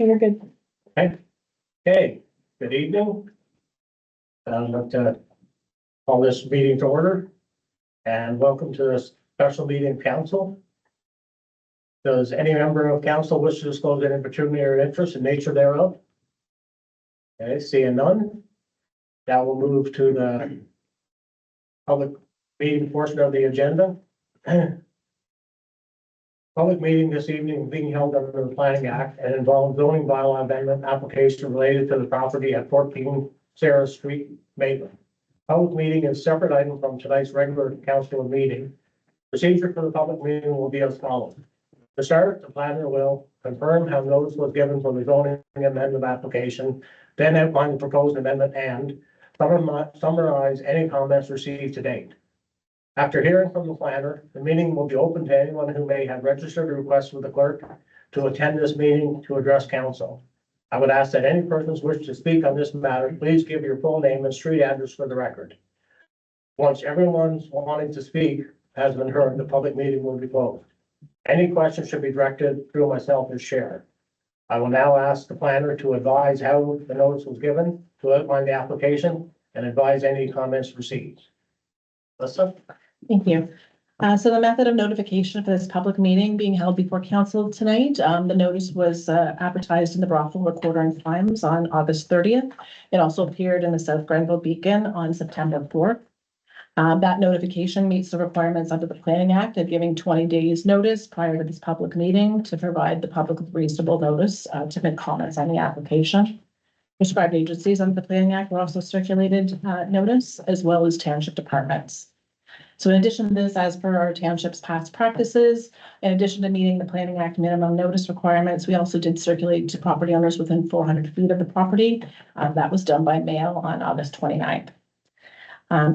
You're good. Okay, good evening. I'd like to call this meeting to order and welcome to this special meeting of council. Does any member of council wish to disclose any pecuniary interest in nature thereof? Okay, seeing none. Now we'll move to the public meeting portion of the agenda. Public meeting this evening being held under the Planning Act and involves zoning bylaw amendment application related to the property at 14 Sarah Street, Maitland. Public meeting is a separate item from tonight's regular council meeting. Procedure for the public meeting will be as follows. To start, the planner will confirm how notice was given for the zoning amendment application, then outline the proposed amendment and summarize any comments received to date. After hearing from the planner, the meeting will be open to anyone who may have registered a request with the clerk to attend this meeting to address council. I would ask that any persons wish to speak on this matter, please give your full name and street address for the record. Once everyone's wanting to speak has been heard, the public meeting will be closed. Any questions should be directed through myself as chair. I will now ask the planner to advise how the notice was given, to outline the application, and advise any comments received. Lisa? Thank you. So the method of notification for this public meeting being held before council tonight, the notice was advertised in the Brockville Recorder and Times on August 30th. It also appeared in the South Grenville Beacon on September 4th. That notification meets the requirements under the Planning Act of giving 20 days notice prior to this public meeting to provide the public with reasonable notice to make comments on the application. Prescribed agencies under the Planning Act were also circulated notice, as well as township departments. So in addition to this, as per our township's past practices, in addition to meeting the Planning Act minimum notice requirements, we also did circulate to property owners within 400 feet of the property. That was done by mail on August 29th.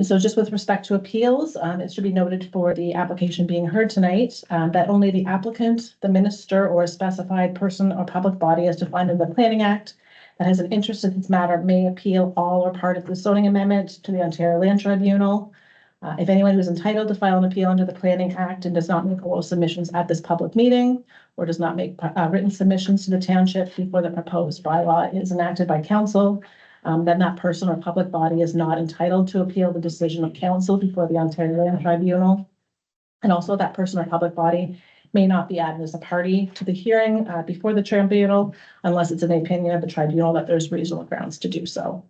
So just with respect to appeals, it should be noted for the application being heard tonight that only the applicant, the minister, or a specified person or public body as defined in the Planning Act that has an interest in this matter may appeal all or part of the zoning amendment to the Ontario Land Tribunal. If anyone who is entitled to file an appeal under the Planning Act and does not make oral submissions at this public meeting or does not make written submissions to the township before the proposed bylaw is enacted by council, then that person or public body is not entitled to appeal the decision of council before the Ontario Land Tribunal. And also that person or public body may not be added as a party to the hearing before the tribunal unless it's in the opinion of the tribunal that there's reasonable grounds to do so.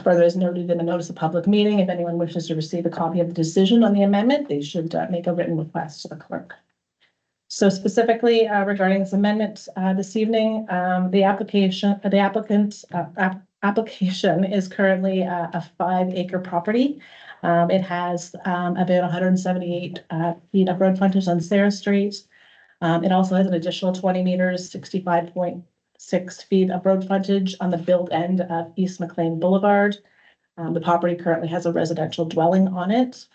Further, as noted in the notice of public meeting, if anyone wishes to receive a copy of the decision on the amendment, they should make a written request to the clerk. So specifically regarding this amendment this evening, the applicant's application is currently a 5-acre property. It has about 178 feet of road frontage on Sarah Street. It also has an additional 20 meters, 65.6 feet of road frontage on the built end of East McLean Boulevard. The property currently has a residential dwelling on it.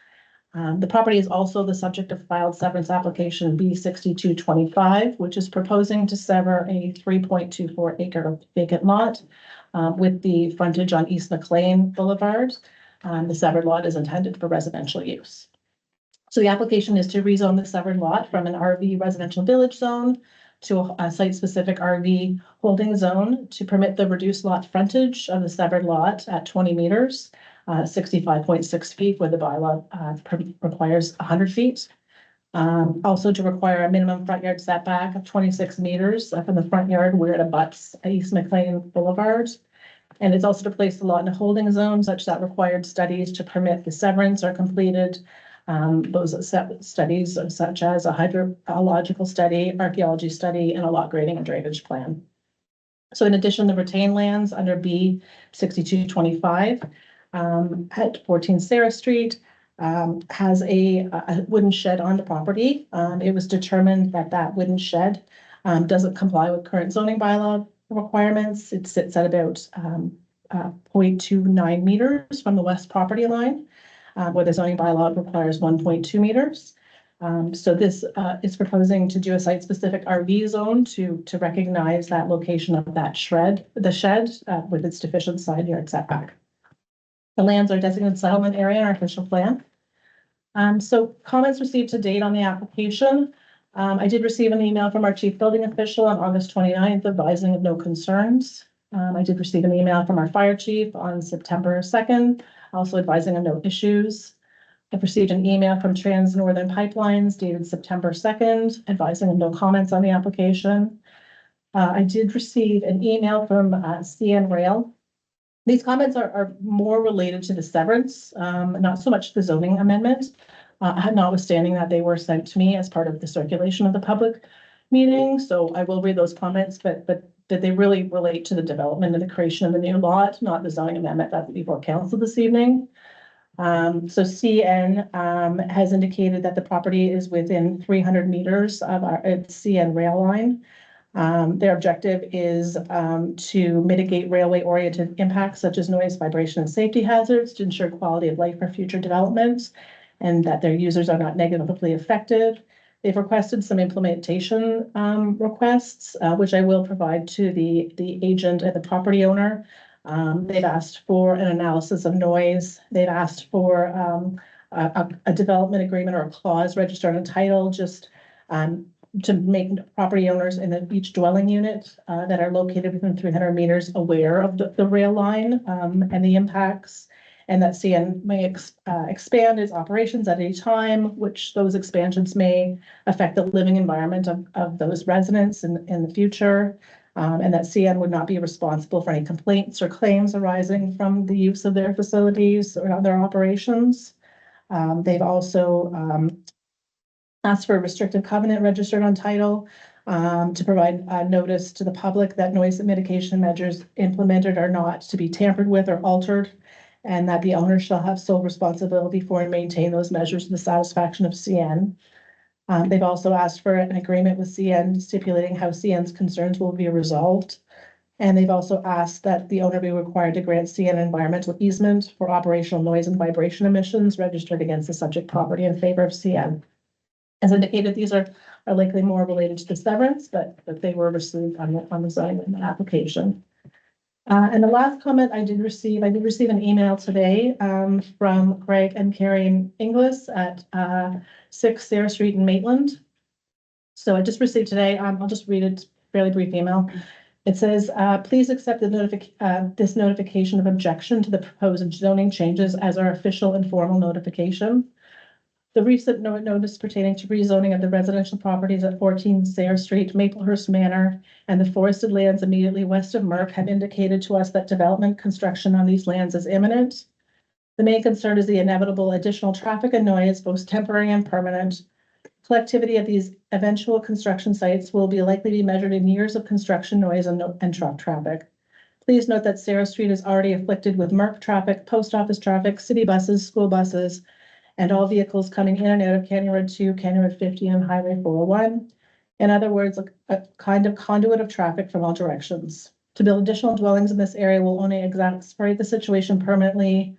The property is also the subject of filed severance application B6225, which is proposing to sever a 3.24 acre vacant lot with the frontage on East McLean Boulevard. The severed lot is intended for residential use. So the application is to rezone the severed lot from an RV residential village zone to a site-specific RV holding zone to permit the reduced lot frontage of the severed lot at 20 meters, 65.6 feet, where the bylaw requires 100 feet. Also to require a minimum front yard setback of 26 meters from the front yard where it abuts East McLean Boulevard. And it's also to place the lot in a holding zone such that required studies to permit the severance are completed. Those studies such as a hydrological study, archaeology study, and a lot grading and drainage plan. So in addition, the retained lands under B6225 at 14 Sarah Street has a wooden shed on the property. It was determined that that wooden shed doesn't comply with current zoning bylaw requirements. It sits at about 0.29 meters from the west property line. Where the zoning bylaw requires 1.2 meters. So this is proposing to do a site-specific RV zone to recognize that location of that shed with its deficient side yard setback. The lands are designated settlement area in our official plan. So comments received to date on the application. I did receive an email from our chief building official on August 29th advising of no concerns. I did receive an email from our fire chief on September 2nd, also advising of no issues. I've received an email from Trans Northern Pipelines dated September 2nd, advising of no comments on the application. I did receive an email from CN Rail. These comments are more related to the severance, not so much the zoning amendment. Notwithstanding that they were sent to me as part of the circulation of the public meeting, so I will read those comments, but that they really relate to the development and the creation of the new lot, not the zoning amendment that's before council this evening. So CN has indicated that the property is within 300 meters of our CN rail line. Their objective is to mitigate railway-oriented impacts such as noise, vibration, and safety hazards to ensure quality of life for future developments and that their users are not negatively affected. They've requested some implementation requests, which I will provide to the agent and the property owner. They've asked for an analysis of noise. They've asked for a development agreement or a clause registered on title, just to make property owners in each dwelling unit that are located within 300 meters aware of the rail line and the impacts, and that CN may expand its operations at any time, which those expansions may affect the living environment of those residents in the future, and that CN would not be responsible for any complaints or claims arising from the use of their facilities or other operations. They've also asked for a restrictive covenant registered on title to provide notice to the public that noise mitigation measures implemented are not to be tampered with or altered, and that the owner shall have sole responsibility for and maintain those measures to the satisfaction of CN. They've also asked for an agreement with CN stipulating how CN's concerns will be resolved. And they've also asked that the owner be required to grant CN environmental easement for operational noise and vibration emissions registered against the subject property in favor of CN. As indicated, these are likely more related to the severance, but they were received on the zoning application. And the last comment I did receive an email today from Greg and Carrie Inglis at 6 Sarah Street in Maitland. So I just received today, I'll just read it, fairly brief email. It says, please accept the this notification of objection to the proposed zoning changes as our official and formal notification. The recent notice pertaining to rezoning of the residential properties at 14 Sayre Street, Maplehurst Manor, and the forested lands immediately west of Merck have indicated to us that development construction on these lands is imminent. The main concern is the inevitable additional traffic and noise, both temporary and permanent. Collectivity of these eventual construction sites will likely be measured in years of construction noise and truck traffic. Please note that Sayre Street is already afflicted with Merck traffic, post office traffic, city buses, school buses, and all vehicles coming in and out of Canyon Road 2, Canyon Road 50, and Highway 401. In other words, a kind of conduit of traffic from all directions. To build additional dwellings in this area will only exacerbate the situation permanently.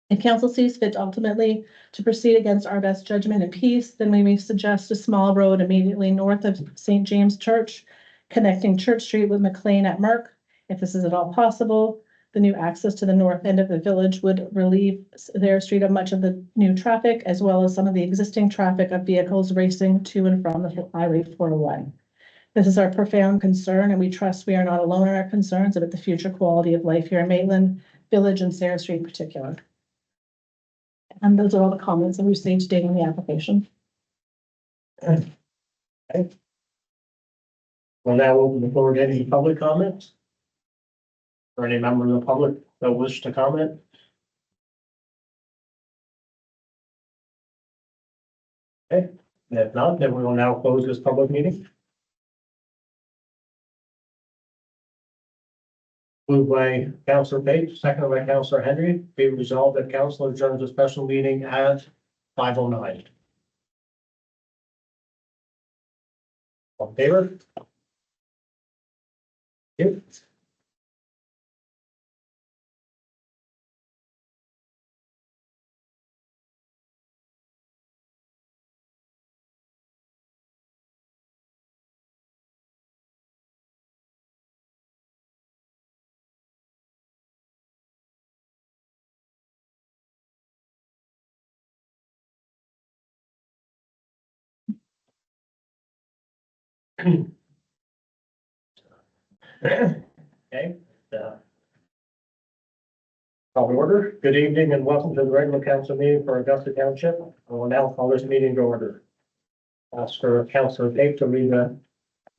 If council sees fit ultimately to proceed against our best judgment and peace, then we may suggest a small road immediately north of St. James Church, connecting Church Street with McLean at Merck. If this is at all possible, the new access to the north end of the village would relieve their street of much of the new traffic, as well as some of the existing traffic of vehicles racing to and from the Highway 401. This is our profound concern, and we trust we are not alone in our concerns about the future quality of life here in Maitland Village and Sayre Street in particular. And those are all the comments that we received today in the application. Okay. We'll now open the floor to any public comments. Or any member of the public that wish to comment? Okay, if not, then we will now close this public meeting. Moved by Councillor Page, seconded by Councillor Henry. Be resolved that council adjourns a special meeting at 5:09. All in favor? Yep. Okay. Call to order. Good evening and welcome to the regular council meeting for Augusta Township. I will now call this meeting to order. Ask for Councilor Pate to read the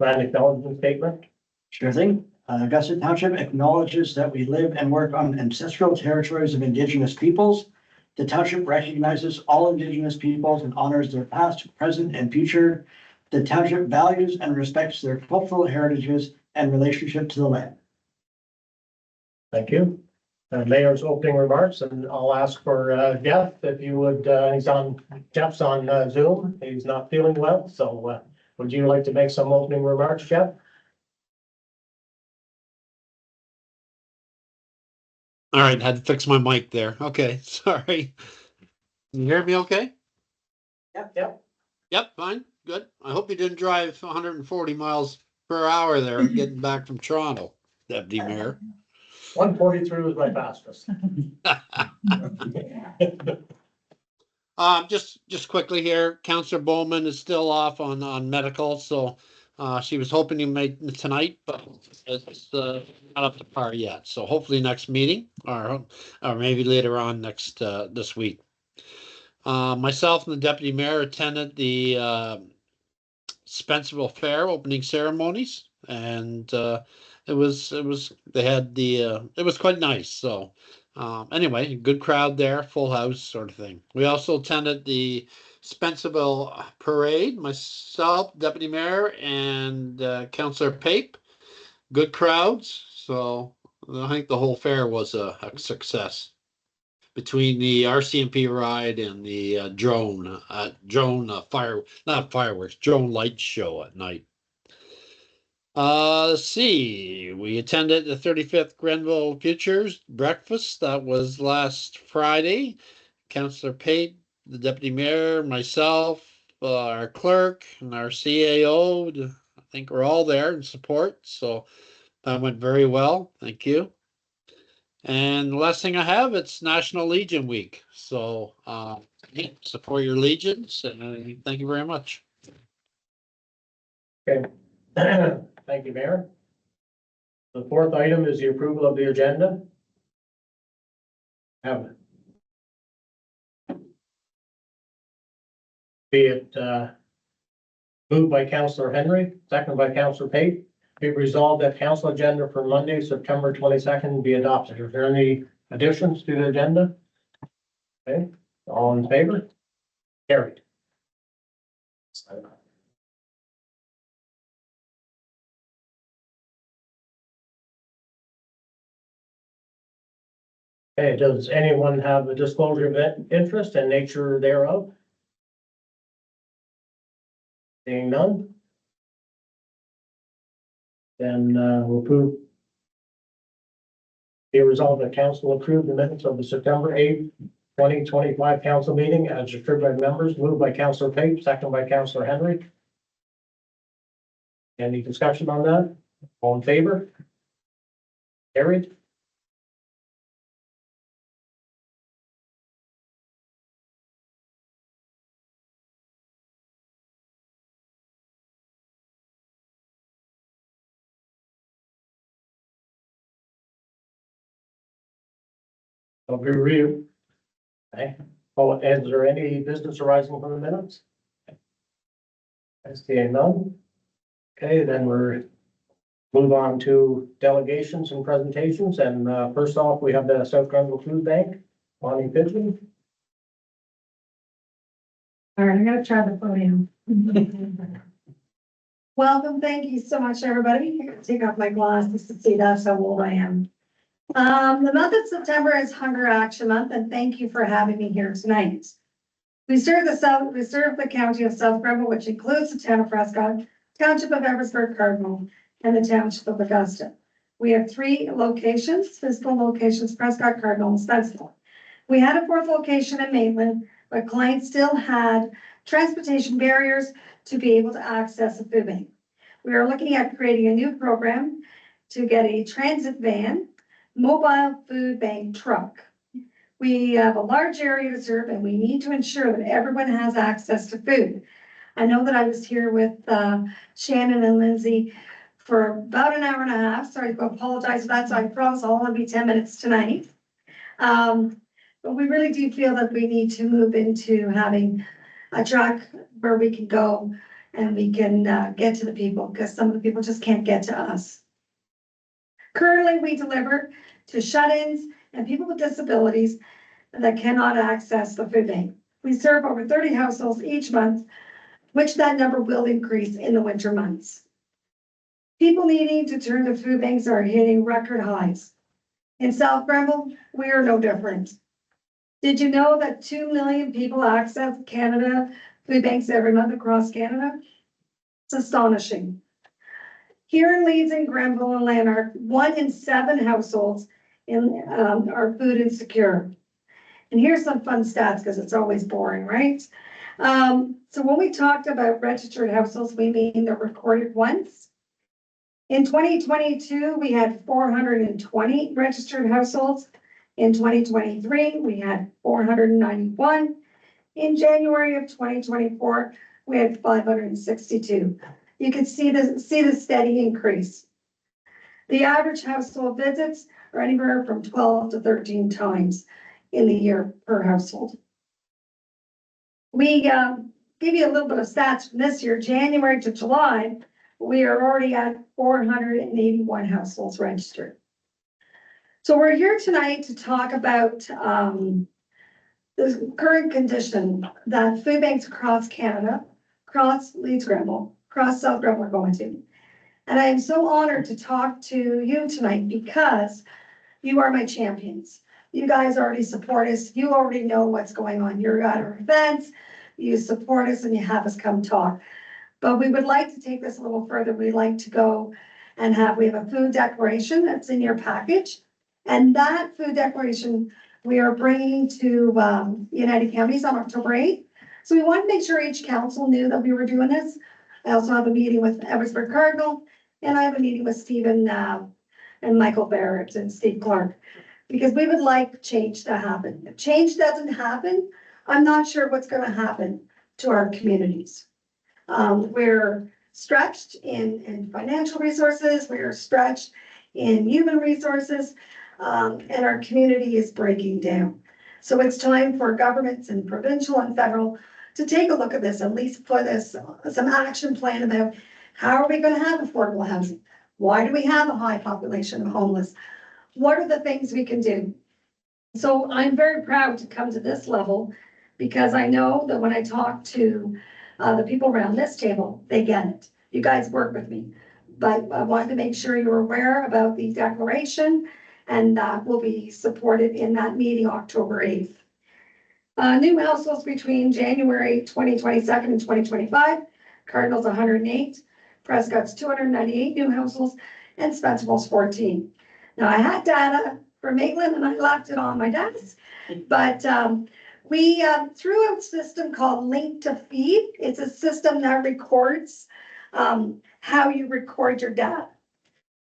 land acknowledgement statement. Sure thing. Augusta Township acknowledges that we live and work on ancestral territories of Indigenous peoples. The township recognizes all Indigenous peoples and honors their past, present, and future. The township values and respects their cultural heritages and relationship to the land. Thank you. Mayor's opening remarks, and I'll ask for Jeff, if you would, Jeff's on Zoom. He's not feeling well, so would you like to make some opening remarks, Jeff? All right, had to fix my mic there. Okay, sorry. Can you hear me okay? Yep. Yep, fine, good. I hope you didn't drive 140 miles per hour there getting back from Toronto, Deputy Mayor. 143 was my fastest. Just quickly here, Councillor Bowman is still off on medical, so she was hoping to make tonight, but it's not up to par yet. So hopefully next meeting, or maybe later on next this week. Myself and the deputy mayor attended the Spencerville Fair opening ceremonies, and it was quite nice. So anyway, good crowd there, full house sort of thing. We also attended the Spencerville parade, myself, deputy mayor, and Councillor Pape. Good crowds. So I think the whole fair was a success. Between the RCMP ride and the drone light show at night. Let's see. We attended the 35th Grenville Futures breakfast. That was last Friday. Councillor Pate, the deputy mayor, myself, our clerk, and our CAO. I think we're all there in support. So that went very well. Thank you. And the last thing I have, it's National Legion Week. So support your legions, and thank you very much. Okay. Thank you, Mayor. The fourth item is the approval of the agenda. Have be it moved by Councillor Henry, second by Councillor Pate. Be resolved that council agenda for Monday, September 22nd be adopted. Are there any additions to the agenda? Okay, all in favor? Carried. Okay, does anyone have a disclosure of interest and nature thereof? Seeing none? Then we'll approve. Be resolved that council approve the minutes of the September 8th, 2025 council meeting as distributed by members, moved by Councillor Pate, second by Councillor Henry. Any discussion on that? All in favor? Carried. I'll be real. Okay. Oh, is there any business arising from the minutes? I see none. Okay, then we're move on to delegations and presentations. And first off, we have the South Grenville Food Bank, Bonnie Pigeon. All right, I'm gonna try the podium. Welcome, thank you so much, everybody. I'm gonna take off my glasses to see that's how old I am. The month of September is Hunger Action Month, and thank you for having me here tonight. We serve the county of South Grenville, which includes the town of Prescott, township of Eversburg Cardinal, and the township of Augusta. We have 3 locations, physical locations, Prescott, Cardinal, and Spencerville. We had a 4th location in Maitland, but clients still had transportation barriers to be able to access a food bank. We are looking at creating a new program to get a transit van, mobile food bank truck. We have a large area to serve and we need to ensure that everyone has access to food. I know that I was here with Shannon and Lindsay for about an hour and a half, so I apologize for that, so I promise I'll only be 10 minutes tonight. But we really do feel that we need to move into having a truck where we can go and we can get to the people, because some of the people just can't get to us. Currently, we deliver to shut-ins and people with disabilities that cannot access the food bank. We serve over 30 households each month, which that number will increase in the winter months. People needing to turn to food banks are hitting record highs. In South Grenville, we are no different. Did you know that 2 million people access Canada food banks every month across Canada? It's astonishing. Here in Leeds and Grenville and Lanark, 1 in 7 households are food insecure. And here's some fun stats, because it's always boring, right? So when we talked about registered households, we mean they're recorded once. In 2022, we had 420 registered households. In 2023, we had 491. In January of 2024, we had 562. You can see the steady increase. The average household visits are anywhere from 12 to 13 times in the year per household. We give you a little bit of stats from this year, January to July, we are already at 481 households registered. So we're here tonight to talk about the current condition that food banks across Canada, across Leeds Grenville, across South Grenville are going to. And I am so honored to talk to you tonight because you are my champions. You guys already support us. You already know what's going on. You're at our events, you support us, and you have us come talk. But we would like to take this a little further. We'd like to go and we have a food declaration that's in your package. And that food declaration, we are bringing to United Counties on October 8th. So we want to make sure each council knew that we were doing this. I also have a meeting with Edwardsburg Cardinal, and I have a meeting with Stephen and Michael Barrett and Steve Clark, because we would like change to happen. If change doesn't happen, I'm not sure what's going to happen to our communities. We're stretched in financial resources, we're stretched in human resources, and our community is breaking down. So it's time for governments and provincial and federal to take a look at this, at least put this some action plan about how are we going to have affordable housing? Why do we have a high population of homeless? What are the things we can do? So I'm very proud to come to this level, because I know that when I talk to the people around this table, they get it. You guys work with me, but I wanted to make sure you're aware about the declaration, and that will be supported in that meeting October 8th. New households between January 2022 and 2025, Cardinal's 108, Prescott's 298 new households, and Spencerville's 14. Now I had data for Maitland and I left it on my desk, but we through a system called Link to Feed. It's a system that records how you record your data.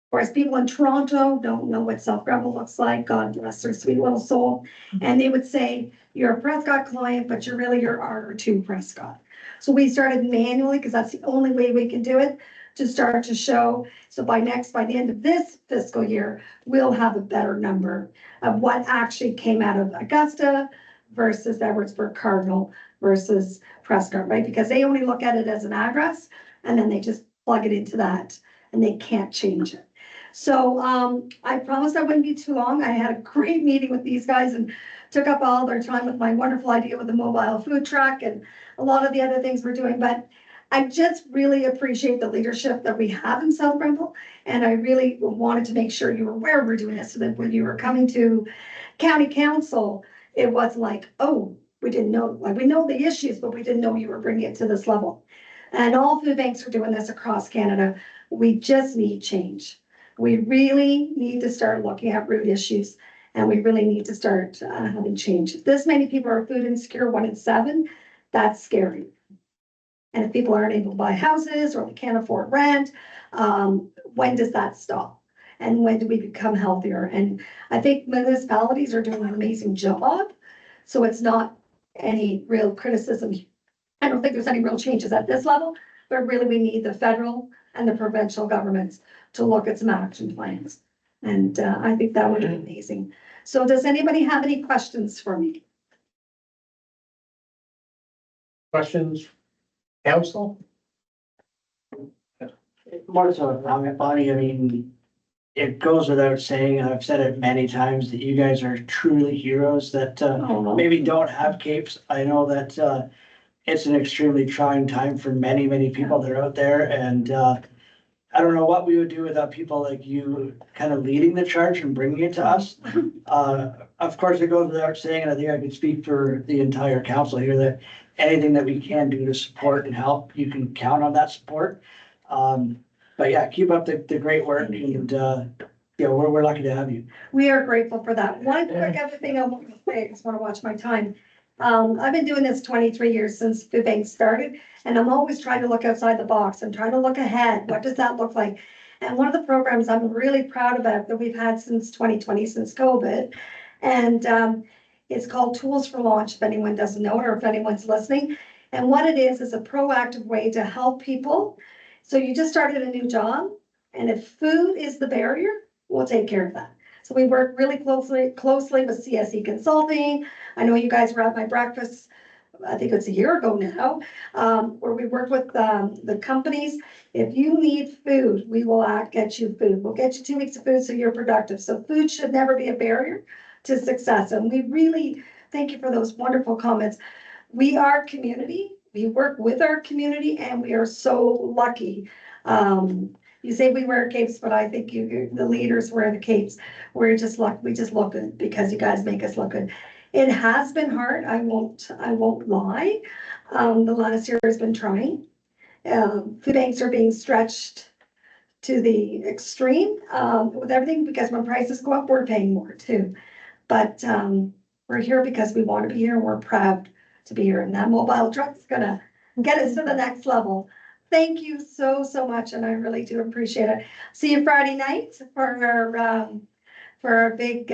Of course, people in Toronto don't know what South Grenville looks like. God bless their sweet little soul. And they would say, you're a Prescott client, but you're really your R2 Prescott. So we started manually, because that's the only way we can do it, to start to show. So by the end of this fiscal year, we'll have a better number of what actually came out of Augusta versus Edwardsburg Cardinal versus Prescott, right? Because they only look at it as an address, and then they just plug it into that, and they can't change it. So I promised I wouldn't be too long. I had a great meeting with these guys and took up all their time with my wonderful idea with the mobile food truck and a lot of the other things we're doing. But I just really appreciate the leadership that we have in South Grenville. And I really wanted to make sure you were aware we're doing this, so that when you were coming to county council, it wasn't like, oh, we didn't know, like, we know the issues, but we didn't know you were bringing it to this level. And all food banks are doing this across Canada. We just need change. We really need to start looking at root issues, and we really need to start having change. If this many people are food insecure, 1 in 7, that's scary. And if people aren't able to buy houses or they can't afford rent, when does that stop? And when do we become healthier? And I think municipalities are doing an amazing job. So it's not any real criticism I don't think there's any real changes at this level, but really we need the federal and the provincial governments to look at some action plans. And I think that would be amazing. So does anybody have any questions for me? Questions? Council? More so a comment, Bonnie, I mean, it goes without saying, and I've said it many times, that you guys are truly heroes that, maybe don't have capes. I know that, it's an extremely trying time for many, many people that are out there, and, I don't know what we would do without people like you kind of leading the charge and bringing it to us. Of course, it goes without saying, and I think I could speak for the entire council here, that anything that we can do to support and help, you can count on that support. But yeah, keep up the great work, and, yeah, we're lucky to have you. We are grateful for that. One quick other thing I want to say, I just want to watch my time. I've been doing this 23 years since Food Bank started, and I'm always trying to look outside the box and trying to look ahead. What does that look like? And one of the programs I'm really proud about that we've had since 2020, since COVID, and it's called Tools for Launch, if anyone doesn't know it or if anyone's listening. And what it is a proactive way to help people. So you just started a new job, and if food is the barrier, we'll take care of that. So we work really closely with CSE Consulting. I know you guys were at my breakfast, I think it's a year ago now, where we work with the companies. If you need food, we will get you food. We'll get you 2 weeks of food so you're productive. So food should never be a barrier to success. And we really thank you for those wonderful comments. We are community. We work with our community, and we are so lucky. You say we wear capes, but I think the leaders wear the capes. We just look good because you guys make us look good. It has been hard. I won't lie. The last year has been trying. Food banks are being stretched to the extreme with everything, because when prices go up, we're paying more too. But we're here because we want to be here, and we're proud to be here. And that mobile truck's gonna get us to the next level. Thank you so much, and I really do appreciate it. See you Friday night for our big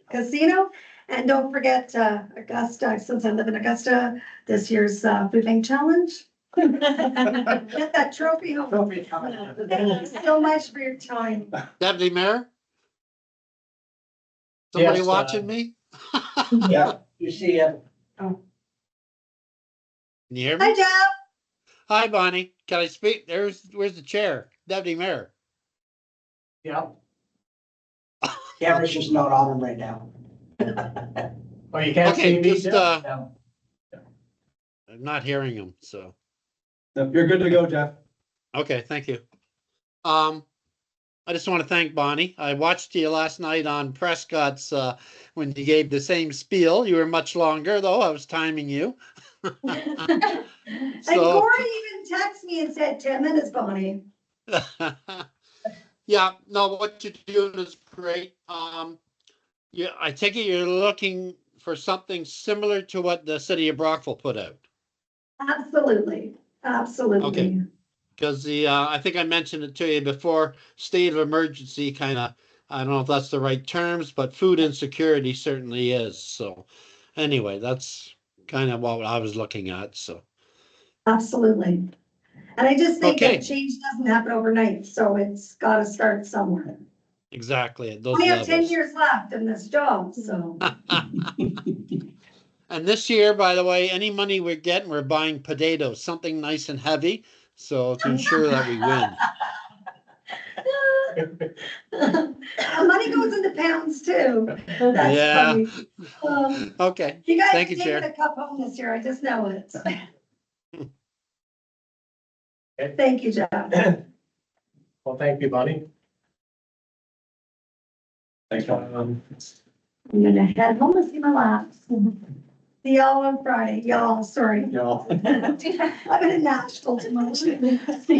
casino. And don't forget Augusta, since I live in Augusta, this year's Food Bank Challenge. Get that trophy home. Thank you so much for your time. Deputy Mayor? Somebody Yes, watching me? Yeah, you see, Can you hear me? Hi, Jeff. Hi, Bonnie. Can I speak? Where's the chair? Deputy Mayor. Yeah. camera's just not on him right now. Oh, you can't see Okay, me? just, Jeff? I'm not hearing him, so, You're good to go, Jeff. okay, thank you. I just want to thank Bonnie. I watched you last night on Prescott's, when you gave the same spiel. You were much longer, though. I was timing you. And So, Corey even texted me and said 10 minutes, Bonnie. yeah, no, what you're doing is great. Yeah, I take it you're looking for something similar to what the city of Brockville put out. Absolutely. Okay. Because I think I mentioned it to you before, state of emergency kind of, I don't know if that's the right terms, but food insecurity certainly is. So anyway, that's kind of what I was looking at, so. Absolutely. And I just think Okay. that change doesn't happen overnight, so it's got to start somewhere. Exactly, at those We have 10 levels. years left in this job, so. And this year, by the way, any money we're getting, we're buying potatoes, something nice and heavy, so to ensure that we win. Money goes into pounds too. That's Yeah. funny. Okay, You guys are Thank you, taking Chair. a cup home this year, I just know it. Okay. Thank you, Jeff. Well, thank you, Bonnie. Thanks, Um, I'm gonna head home and see my labs. See y'all on Friday, y'all, sorry. y'all. I'm in Nashville tomorrow. See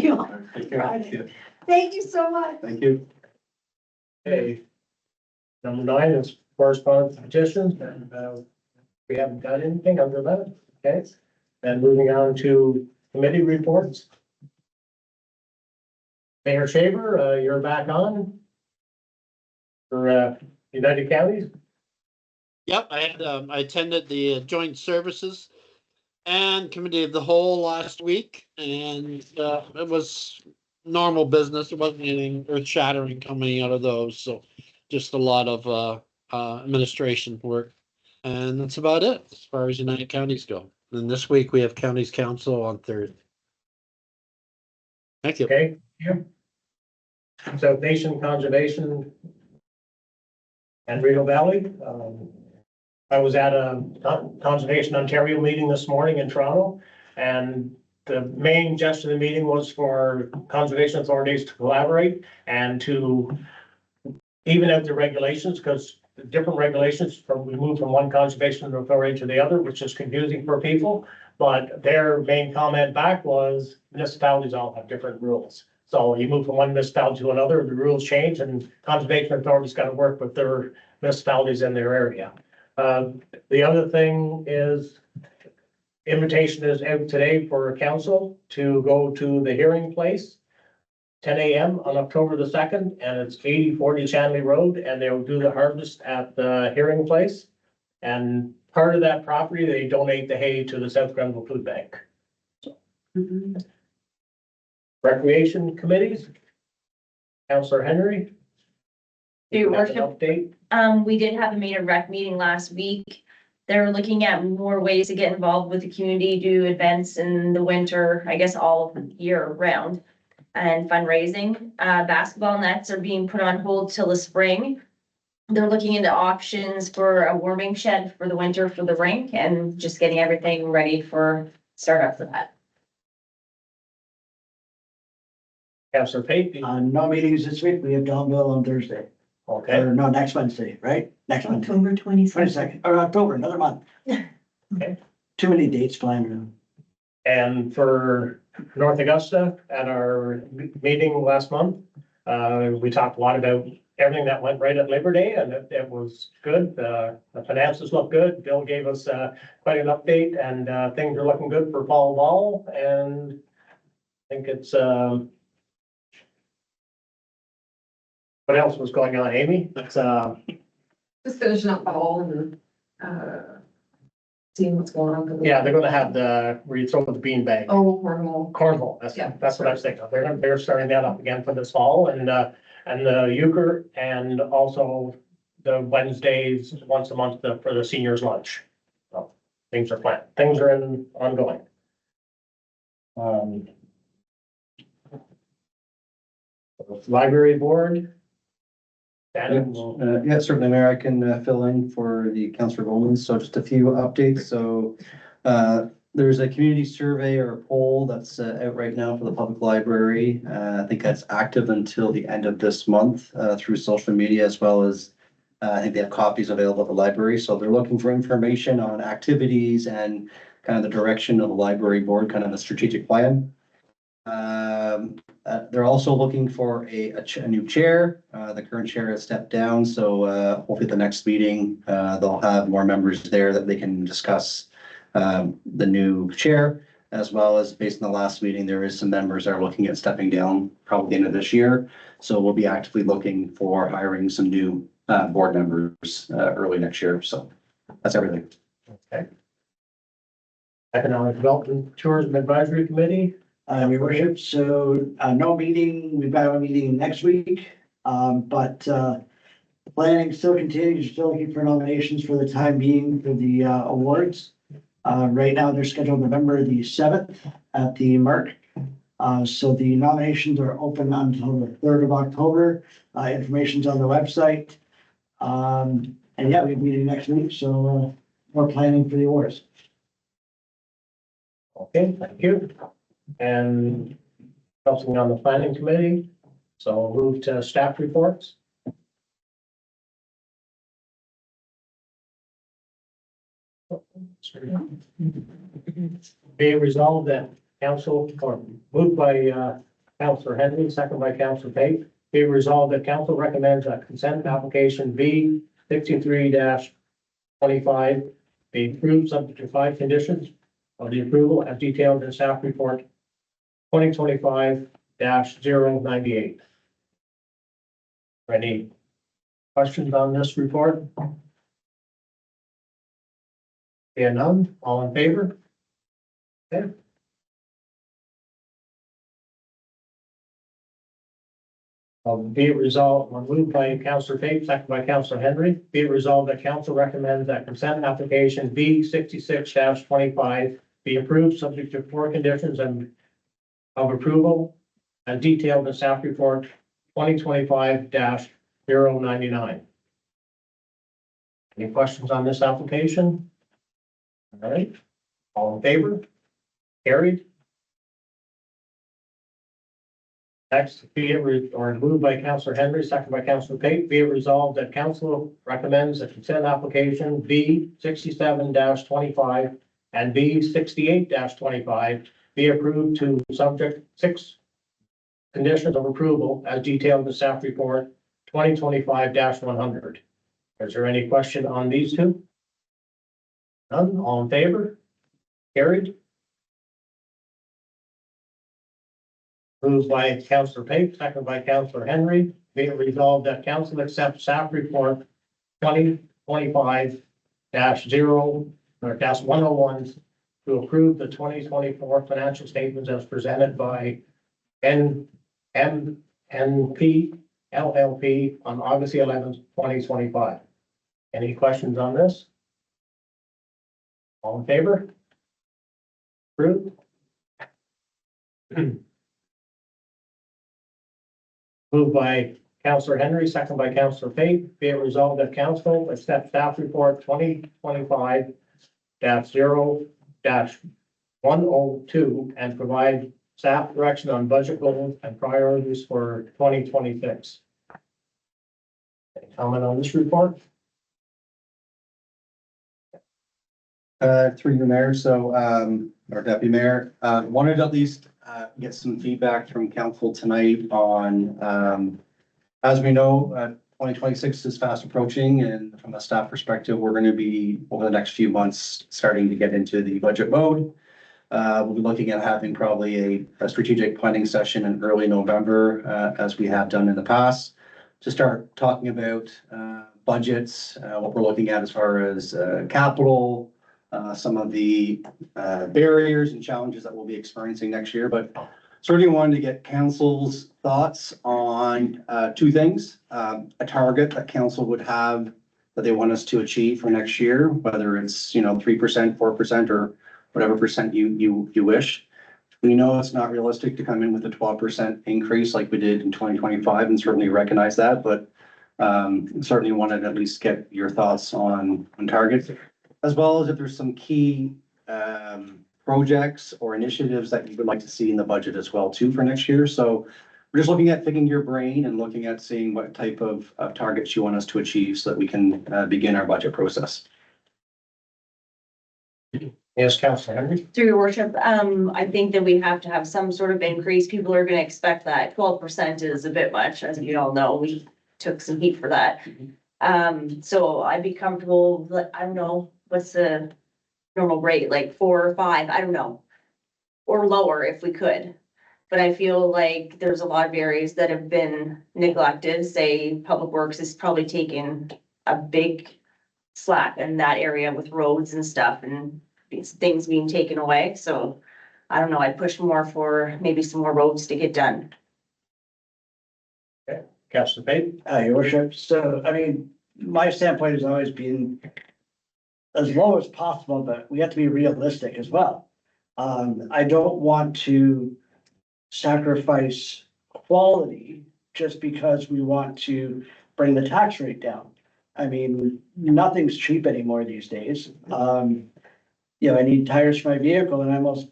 you on Friday. Thank you so much. Thank you. Okay. Number 9 is correspondence petitions, and we haven't got anything under that, okay? And moving on to committee reports. Mayor Shaver, you're back on for United Counties. Yep, I attended the joint services and committee of the whole last week, and it was normal business. There wasn't anything earth shattering coming out of those, so just a lot of administration work. And that's about it as far as United Counties go. And this week we have counties council on Thursday. Thank you. Okay, yeah. So Nation Conservation and Rideau Valley. I was at a Conservation Ontario meeting this morning in Toronto, and the main gist of the meeting was for conservation authorities to collaborate and to even out the regulations, because the different regulations we move from one conservation authority to the other, which is confusing for people. But their main comment back was municipalities all have different rules. So you move from one municipality to another, the rules change, and conservation authorities got to work with their municipalities in their area. The other thing is invitation is out today for council to go to the hearing place, 10 a.m. on October the 2nd, and it's 8040 Chanley Road, and they'll do the harvest at the hearing place. And part of that property, they donate the hay to the South Grenville Food Bank. Recreation committees. Councillor Henry. Your have an worship, update. we did have a maid of rec meeting last week. They're looking at more ways to get involved with the community, do events in the winter, I guess all year round. And fundraising, basketball nets are being put on hold till the spring. They're looking into options for a warming shed for the winter for the rink and just getting everything ready for startup for that. Councillor Pate. No meetings this week. We have Donville on Thursday. Okay, Or no, next Wednesday, right? Next Wednesday, October 22nd, or October, another month. Okay. Too many dates flying around. and for North Augusta, at our meeting last month, we talked a lot about everything that went right at Labor Day, and it was good. The finances look good. Bill gave us quite an update, and things are looking good for fall ball, and I think it's what else was going on, Amy? It's Just finishing up fall and, seeing what's going on. yeah, they're gonna have the, where you throw the bean bag. Oh, horrible. Cornhole, Yeah. that's what I was thinking of. They're starting that up again for this fall, and the euchre, and also the Wednesdays, once a month, for the seniors lunch. So things are planned, things are ongoing. Library board. Shannon will- Yeah, certainly, Mayor, I can fill in for the Councillor Bowman. So just a few updates. So there's a community survey or a poll that's out right now for the public library. I think that's active until the end of this month through social media, as well as I think they have copies available at the library. So they're looking for information on activities and kind of the direction of the library board, kind of a strategic plan. They're also looking for a new chair. The current chair has stepped down, so hopefully at the next meeting, they'll have more members there that they can discuss the new chair, as well as based on the last meeting, there is some members that are looking at stepping down probably the end of this year. So we'll be actively looking for hiring some new board members early next year. So that's everything. Okay. Economic Development Tourism Advisory Committee. Your worship, so, no meeting, we've got a meeting next week, but, planning still continues, still looking for nominations for the time being for the, awards. Right now, they're scheduled November the 7th at the Merc. So the nominations are open until the 3rd of October. Information's on the website. And yeah, we have a meeting next week, so, we're planning for the awards. Okay, thank you. And something on the planning committee, so we'll move to staff reports. Be it resolved that council, or moved by Councillor Henry, second by Councillor Pate. Be it resolved that council recommends that consent application V 63-25 be approved subject to 5 conditions of the approval as detailed in staff report 2025-098. Any questions on this report? Seeing none, all in favor? Be it resolved, moved by Councillor Pate, second by Councillor Henry. Be it resolved that council recommends that consent application B 66-25 be approved, subject to 4 conditions and of approval and detailed in staff report 2025-099. Any questions on this application? All right, all in favor? Carried. Next, be it moved by Councillor Henry, second by Councillor Pate, be it resolved that council recommends a consent application B 67-25 and B 68-25 be approved to subject 6 conditions of approval as detailed in the staff report 2025-100. Is there any question on these two? None, all in favor? Carried. Moved by Councillor Pate, second by Councillor Henry, be it resolved that council accepts staff report 2025-0 or -101 to approve the 2024 financial statements as presented by NMP LLP on August 11th, 2025. Any questions on this? All in favor? Approved. Moved by Councillor Henry, second by Councillor Pate, be it resolved that council accept staff report 2025-0-102 and provide staff direction on budget goals and priorities for 2026. Any comment on this report? Through your mayor, so, or deputy mayor, wanted to at least, get some feedback from council tonight on, as we know, 2026 is fast approaching, and from a staff perspective, we're gonna be, over the next few months, starting to get into the budget mode. We'll be looking at having probably a strategic planning session in early November, as we have done in the past, to start talking about, budgets, what we're looking at as far as, capital, some of the barriers and challenges that we'll be experiencing next year, but certainly wanted to get council's thoughts on 2 things. A target that council would have that they want us to achieve for next year, whether it's, 3%, 4%, or whatever percent you wish. We know it's not realistic to come in with a 12% increase like we did in 2025, and certainly recognize that, but certainly wanted to at least get your thoughts on targets, as well as if there's some key projects or initiatives that you would like to see in the budget as well too for next year. So we're just looking at picking your brain and looking at seeing what type of targets you want us to achieve so that we can begin our budget process. Yes, Councillor Henry. Through your worship, I think that we have to have some sort of increase. People are gonna expect that. 12% is a bit much, as you all know. We took some heat for that. So I'd be comfortable, I don't know, what's the normal rate, like 4 or 5, I don't know. Or lower if we could. But I feel like there's a lot of areas that have been neglected, say Public Works is probably taking a big slack in that area with roads and stuff and these things being taken away, so I don't know, I'd push more for maybe some more roads to get done. Councillor Pate. Your worship, so, I mean, my standpoint has always been as low as possible, but we have to be realistic as well. I don't want to sacrifice quality just because we want to bring the tax rate down. I mean, nothing's cheap anymore these days. I need tires for my vehicle and I almost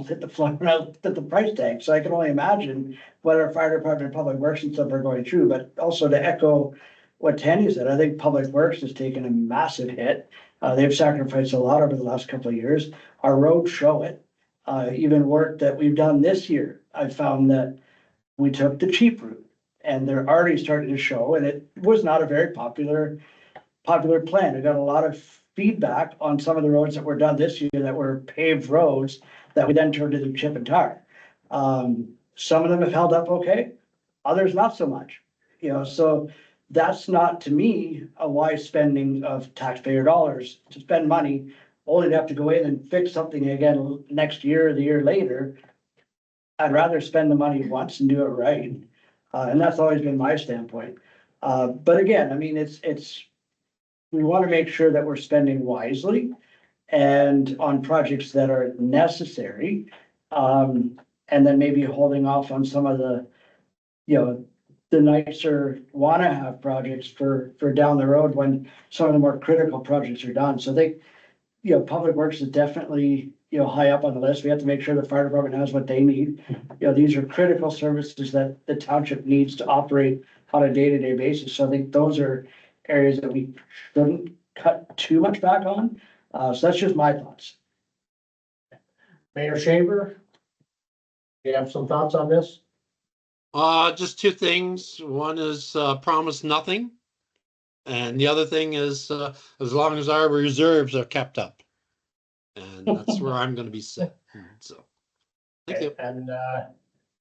hit the floor when I looked at the price tag. So I can only imagine what our fire department and public works and stuff are going through, but also to echo what Tanya said, I think public works has taken a massive hit. They've sacrificed a lot over the last couple of years. Our roads show it. Even work that we've done this year, I found that we took the cheap route and they're already starting to show, and it was not a very popular plan. We got a lot of feedback on some of the roads that were done this year that were paved roads that we then turned to the chip and tar. Some of them have held up okay, others not so much. So that's not, to me, a wise spending of taxpayer dollars to spend money only to have to go in and fix something again next year or the year later. I'd rather spend the money once and do it right. And that's always been my standpoint. But again, I mean, we want to make sure that we're spending wisely and on projects that are necessary. And then maybe holding off on some of the, the nicer wanna have projects for down the road when some of the more critical projects are done. So Public Works is definitely, high up on the list. We have to make sure the fire department has what they need. These are critical services that the township needs to operate on a day-to-day basis. So I think those are areas that we shouldn't cut too much back on. So that's just my thoughts. Mayor Shaver? You have some thoughts on this? Just two things. One is, promise nothing. And the other thing is, as long as our reserves are kept up. And that's where I'm gonna be set, so. Thank you. And,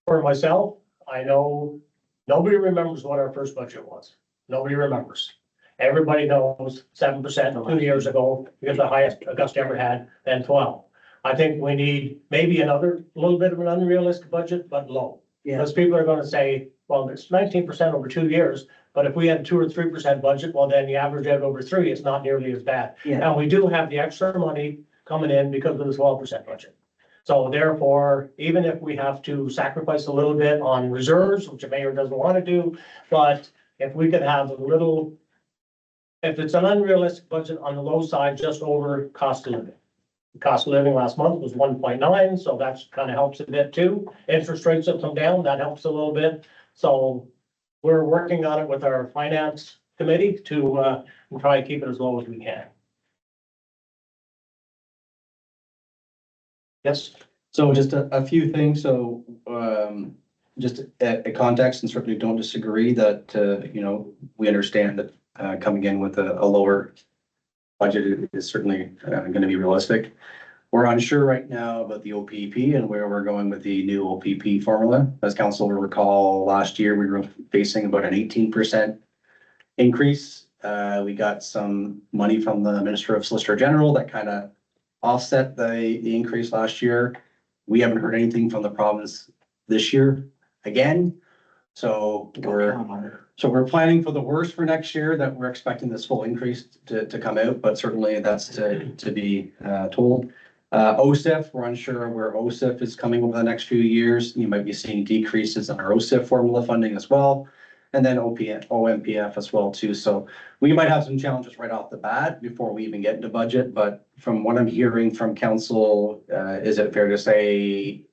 for myself, I know nobody remembers what our first budget was. Nobody remembers. Everybody knows 7% 2 years ago, because the highest Augusta ever had, then 12. I think we need maybe another little bit of an unrealistic budget, but low. Yeah, Because people are gonna say, well, it's 19% over 2 years, but if we had 2 or 3% budget, well, then you average out over 3, it's not nearly as bad. yeah, And we do have the extra money coming in because of the 12% budget. So therefore, even if we have to sacrifice a little bit on reserves, which the mayor doesn't want to do, but if we could have a little, if it's an unrealistic budget on the low side, just over cost of living. The cost of living last month was 1.9, so that's kind of helps a bit too. Interest rates have come down, that helps a little bit. So we're working on it with our finance committee to try and keep it as low as we can. Yes, So just a few things, so, just a context, and certainly don't disagree that, we understand that, coming in with a lower budget is certainly, gonna be realistic. We're unsure right now about the OPP and where we're going with the new OPP formula. As council will recall, last year we were facing about an 18% increase. We got some money from the Minister of Solicitor General that kind of offset the increase last year. We haven't heard anything from the province this year again. So we're planning for the worst for next year, that we're expecting this full increase to come out, but certainly that's to be told. OSIF, we're unsure where OSIF is coming over the next few years. You might be seeing decreases in our OSIF formula funding as well. And then OMPF as well too. So we might have some challenges right off the bat before we even get into budget, but from what I'm hearing from council, is it fair to say,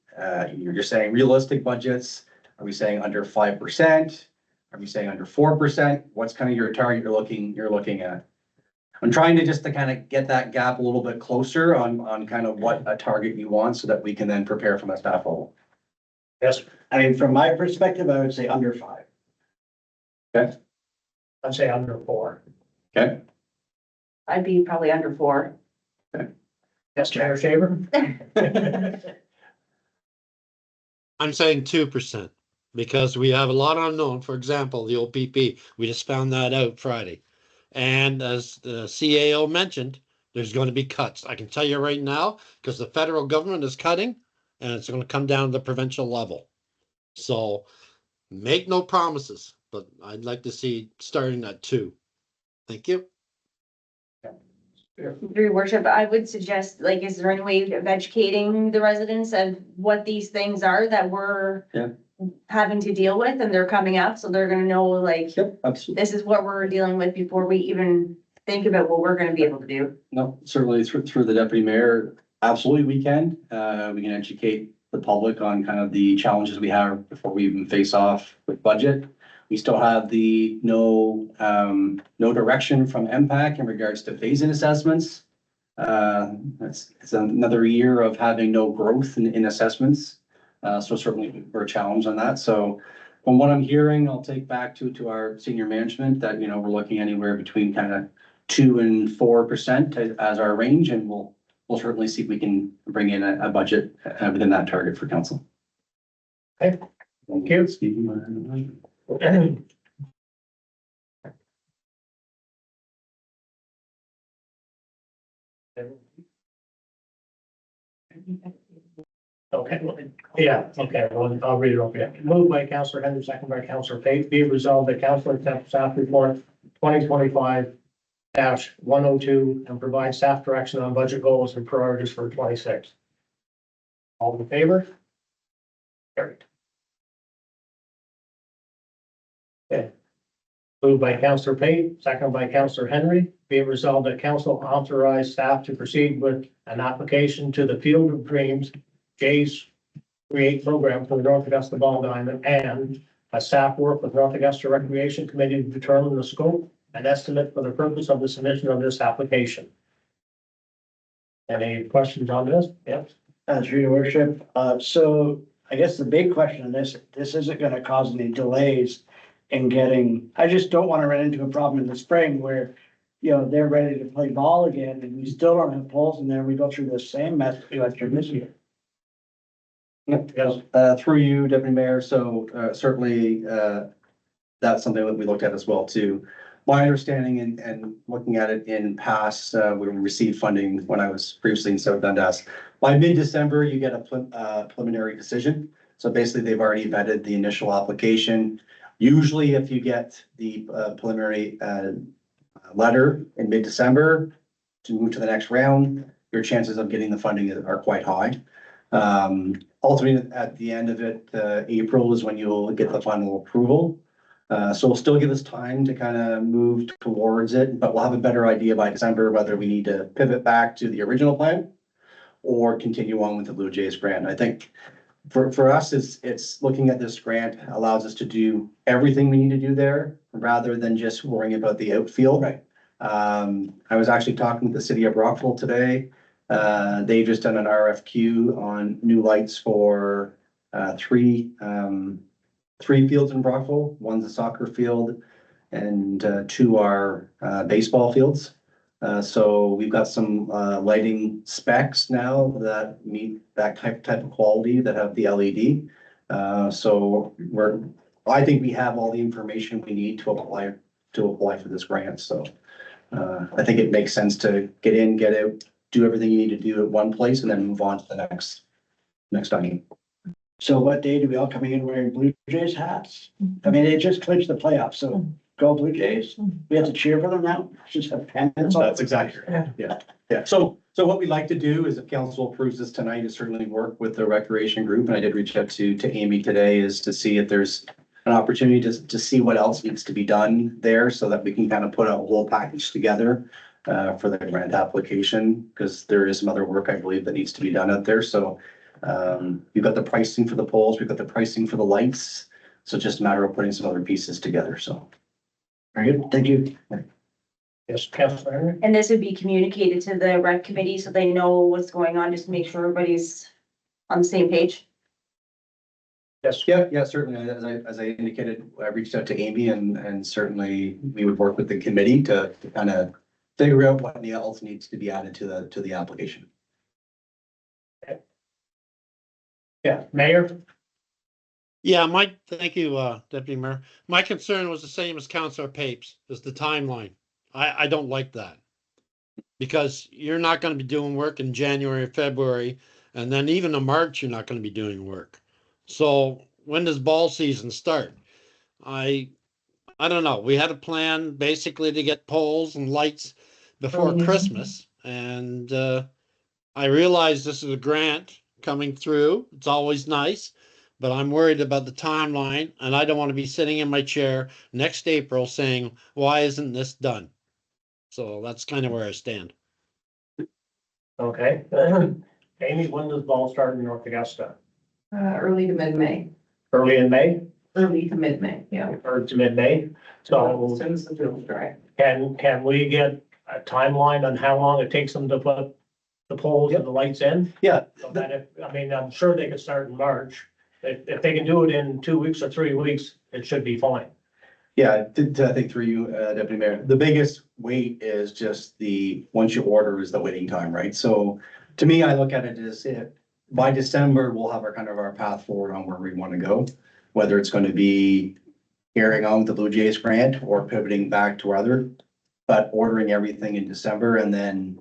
you're saying realistic budgets? Are we saying under 5%? Are we saying under 4%? What's kind of your target you're looking at? I'm trying to just to kind of get that gap a little bit closer on kind of what a target you want so that we can then prepare from a staff level. yes, I mean, from my perspective, I would say under 5. I'd say under 4. Okay, I'd be probably under 4. Yes, Mayor Shaver? I'm saying 2%, because we have a lot unknown. For example, the OPP, we just found that out Friday. And as the CAO mentioned, there's going to be cuts. I can tell you right now, because the federal government is cutting, and it's going to come down to the provincial level. So make no promises, but I'd like to see starting at 2. Thank you. Through your worship, I would suggest, like, is there any way of educating the residents of what these things are that we're Yeah. having to deal with, and they're coming up, so they're gonna know, like, yep, absolutely. this is what we're dealing with before we even think about what we're gonna be able to do. No, certainly through the deputy mayor, absolutely we can. We can educate the public on kind of the challenges we have before we even face off with budget. We still have the no direction from MPAC in regards to phase-in assessments. It's another year of having no growth in assessments. So certainly we're challenged on that. So from what I'm hearing, I'll take back to our senior management that, we're looking anywhere between kind of 2 and 4% as our range, and we'll certainly see if we can bring in a budget within that target for council. Okay, thank you. Okay, yeah, okay, well, I'll read it over again. Moved by Councillor Henry, second by Councillor Pate, be it resolved that Council accepts staff report 2025-102 and provide staff direction on budget goals and priorities for 26. All in favor? Carried. Okay. Moved by Councillor Pate, second by Councillor Henry, be it resolved that council authorize staff to proceed with an application to the Field of Dreams Jays Create program for the North Augusta Ball Diamond, and a staff work with North Augusta Recreation Committee to determine the scope and estimate for the purpose of the submission of this application. Any questions on this? Yes. Through your worship, so I guess the big question on this isn't gonna cause any delays in getting, I just don't wanna run into a problem in the spring where, you know, they're ready to play ball again and we still don't have poles, and then we go through the same mess we went through this year. Yes. Through you, Deputy Mayor, so certainly that's something that we looked at as well too. My understanding and looking at it in past, we received funding when I was previously in South Dundas. By mid-December, you get a preliminary decision. So basically, they've already vetted the initial application. Usually, if you get the preliminary letter in mid-December to move to the next round, your chances of getting the funding are quite high. Ultimately, at the end of it, April is when you'll get the final approval. So we'll still give us time to kind of move towards it, but we'll have a better idea by December whether we need to pivot back to the original plan or continue on with the Blue Jays grant. I think for us, it's looking at this grant allows us to do everything we need to do there rather than just worrying about the outfield. Right. I was actually talking with the city of Rockville today. They've just done an RFQ on new lights for three fields in Brockville. One's a soccer field and two are baseball fields. So we've got some lighting specs now that meet that type of quality that have the LED. So I think we have all the information we need to apply for this grant. So I think it makes sense to get in, get out, do everything you need to do at one place and then move on to the next item. So what day do we all coming in wearing Blue Jays hats? I mean, they just clinched the playoffs, so go Blue Jays. We have to cheer for them now, just have pennants. That's exactly right. Yeah. So what we'd like to do is if council approves this tonight, is certainly work with the recreation group. And I did reach out to Amy today is to see if there's an opportunity to see what else needs to be done there so that we can kind of put a whole package together for the grant application, because there is some other work I believe that needs to be done out there. So we've got the pricing for the poles, we've got the pricing for the lights. So it's just a matter of putting some other pieces together. So. Very good, thank you. Yes, Councillor Henry? And this would be communicated to the rec committee so they know what's going on, just to make sure everybody's on the same page. Yes. Yeah, certainly. As I indicated, I reached out to Amy and certainly we would work with the committee to kind of figure out what else needs to be added to the application. Yeah, Mayor? Yeah, thank you, Deputy Mayor. My concern was the same as Councillor Papes, is the timeline. I don't like that. Because you're not gonna be doing work in January or February, and then even in March, you're not gonna be doing work. So when does ball season start? I don't know. We had a plan basically to get poles and lights before Christmas, and I realize this is a grant coming through. It's always nice, but I'm worried about the timeline, and I don't want to be sitting in my chair next April saying, why isn't this done? So that's kind of where I stand. Okay. Amy, when does ball start in North Augusta? Early to mid-May, Early in May early to mid-May, yeah. or to mid-May? As So soon as the field's dry. can we get a timeline on how long it takes them to put the poles and the lights in? Yeah, So that if, I mean, I'm sure they could start in March. If they can do it in 2 weeks or 3 weeks, it should be fine. yeah, I think through you, Deputy Mayor, the biggest wait is just once you order is the waiting time, right? So to me, I look at it as by December, we'll have our path forward on where we want to go. Whether it's going to be carrying on with the Blue Jays grant or pivoting back to other, but ordering everything in December and then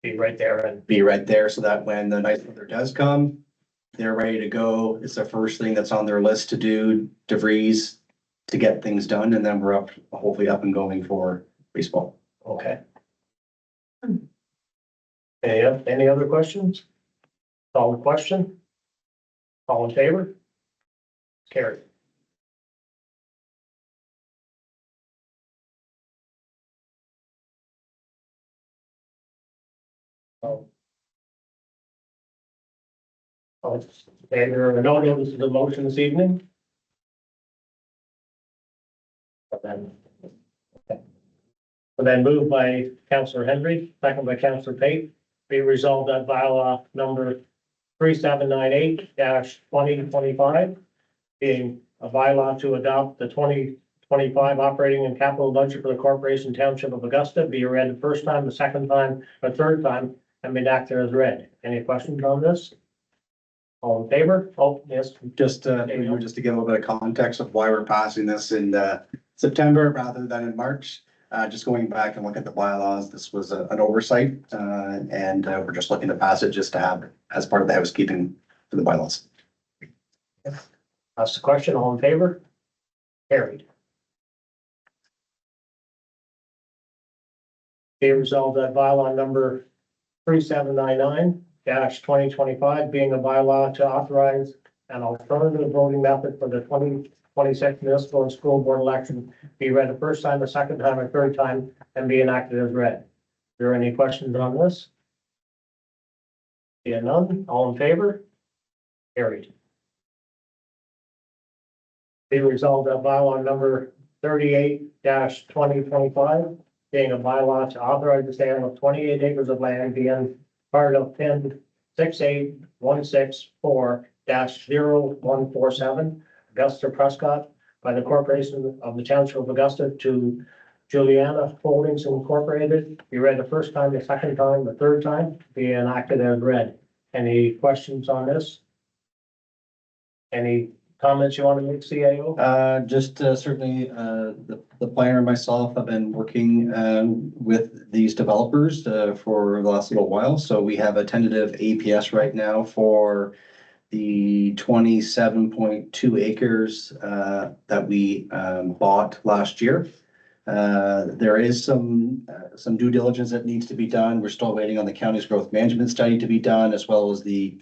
Be right there and, be right there so that when the nice weather does come, they're ready to go. It's the first thing that's on their list to do, DeVries, to get things done, and then we're hopefully up and going for baseball. okay. Any other questions? Call the question? All in favor? Carried. Oh. Oh, and there are no notices of motion this evening? But then, okay. And then moved by Councillor Henry, second by Councillor Pate, be resolved that bylaw number 3798-2025, being a bylaw to adopt the 2025 operating and capital budget for the Corporation Township of Augusta, be read the first time, the second time, or third time, and be enacted as read. Any questions on this? All in favor? Oh, yes. Just to give a little bit of context of why we're passing this in September rather than in March. Just going back and look at the bylaws, this was an oversight, and we're just looking to pass it just to have as part of the housekeeping for the bylaws. That's the question. All in favor? Carried. Be resolved that bylaw number 3799-2025, being a bylaw to authorize an alternative voting method for the 2026 municipal and school board election, be read the first time, the second time, or third time, and be enacted as read. Are there any questions on this? Seeing none, all in favor? Carried. Be resolved that bylaw number 38-2025, being a bylaw to authorize the sale of 28 acres of land being part of PIN 68164-0147, Augusta Prescott, by the Corporation of the Township of Augusta to Juliana Holdings Incorporated, be read the first time, the second time, the third time, be enacted as read. Any questions on this? Any comments you want to make, CAO? Just certainly, the planner and myself have been working with these developers for the last little while. So we have a tentative APS right now for the 27.2 acres that we bought last year. There is some due diligence that needs to be done. We're still waiting on the county's growth management study to be done, as well as the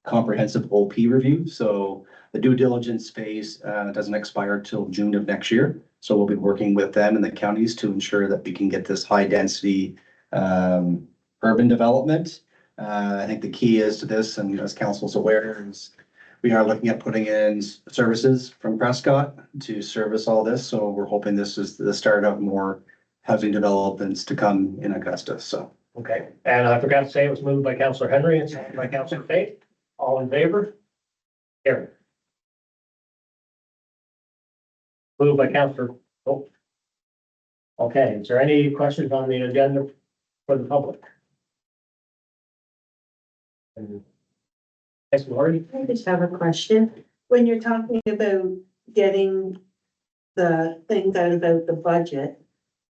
comprehensive OP review. So the due diligence phase doesn't expire till June of next year. So we'll be working with them and the counties to ensure that we can get this high density urban development. I think the key is to this, and as council's aware, is we are looking at putting in services from Prescott to service all this. So we're hoping this is the start of more housing developments to come in Augusta. So. Okay, and I forgot to say it was moved by Councillor Henry and seconded by Councillor Fate. All in favor? Carried. Moved by Councillor. Oh. Okay, is there any questions on the agenda for the public? Yes, Lori? I just have a question. When you're talking about getting the things out about the budget,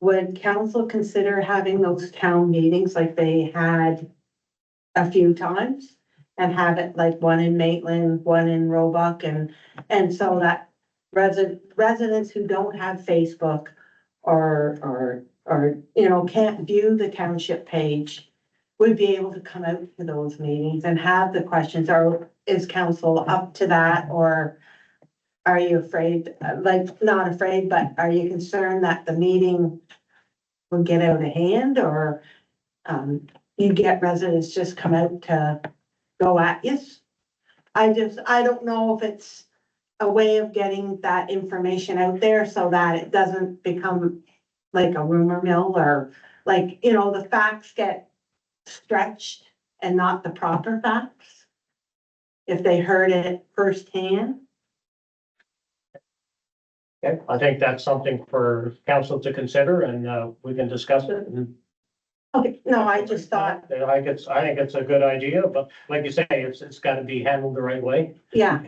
would council consider having those town meetings like they had a few times? And have it like one in Maitland, one in Roebuck, and so that residents who don't have Facebook or can't view the township page would be able to come out to those meetings and have the questions, or is council up to that, or are you afraid, like, not afraid, but are you concerned that the meeting will get out of hand, or you get residents just come out to go at you? I don't know if it's a way of getting that information out there so that it doesn't become like a rumor mill, or like, the facts get stretched and not the proper facts. If they heard it firsthand. Okay, I think that's something for council to consider, and we can discuss it. And Okay, no, I just thought, I think it's a good idea, but like you say, it's got to be handled the right way. yeah.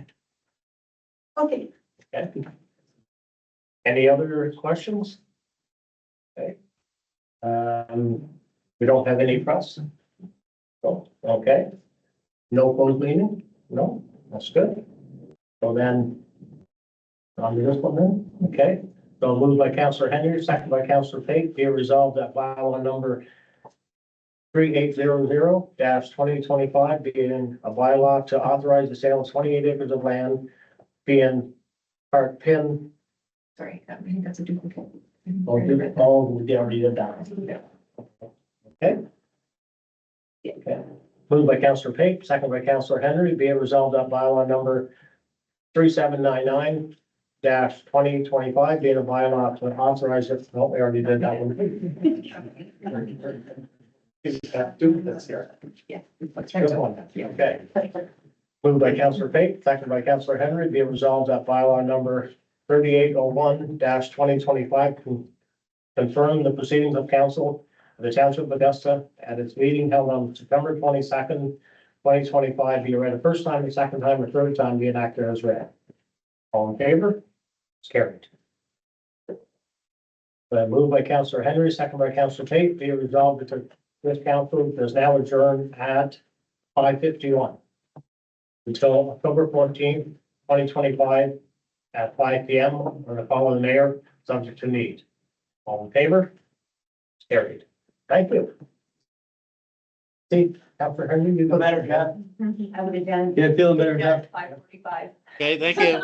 Okay. Okay. Any other questions? Okay. We don't have any press. Oh, okay. No closed meeting? No, that's good. So then, on to this one then, okay. So moved by Counselor Henry, second by Counselor Pate, be it resolved that bylaw number 3800-2025 being a bylaw to authorize the sale of 28 acres of land being part pin. Sorry, I think that's a duplicate. We already did that. Okay. Okay. Moved by Counselor Pate, second by Counselor Henry, be it resolved that bylaw number 3799-2025 being a bylaw to authorize it. No, we already did that one. Duplicates here. Yeah. Let's go on. Okay. Moved by Counselor Pate, second by Counselor Henry, be it resolved that bylaw number 3801-2025 confirm the proceedings of council of the Township of Augusta at its meeting held on September 22nd, 2025, be read the first time, the second time, or third time, be enacted as read. All in favor? It's carried. Moved by Counselor Henry, second by Counselor Tate, be it resolved that this council is now adjourned at 5:51 until October 14th, 2025 at 5 p.m. on the call of the mayor, subject to need. All in favor? It's carried. Thank you. See, Counselor Henry, you No matter, Jeff. I would have done. Yeah, feeling better, Jeff. 5:45. Okay, thank you.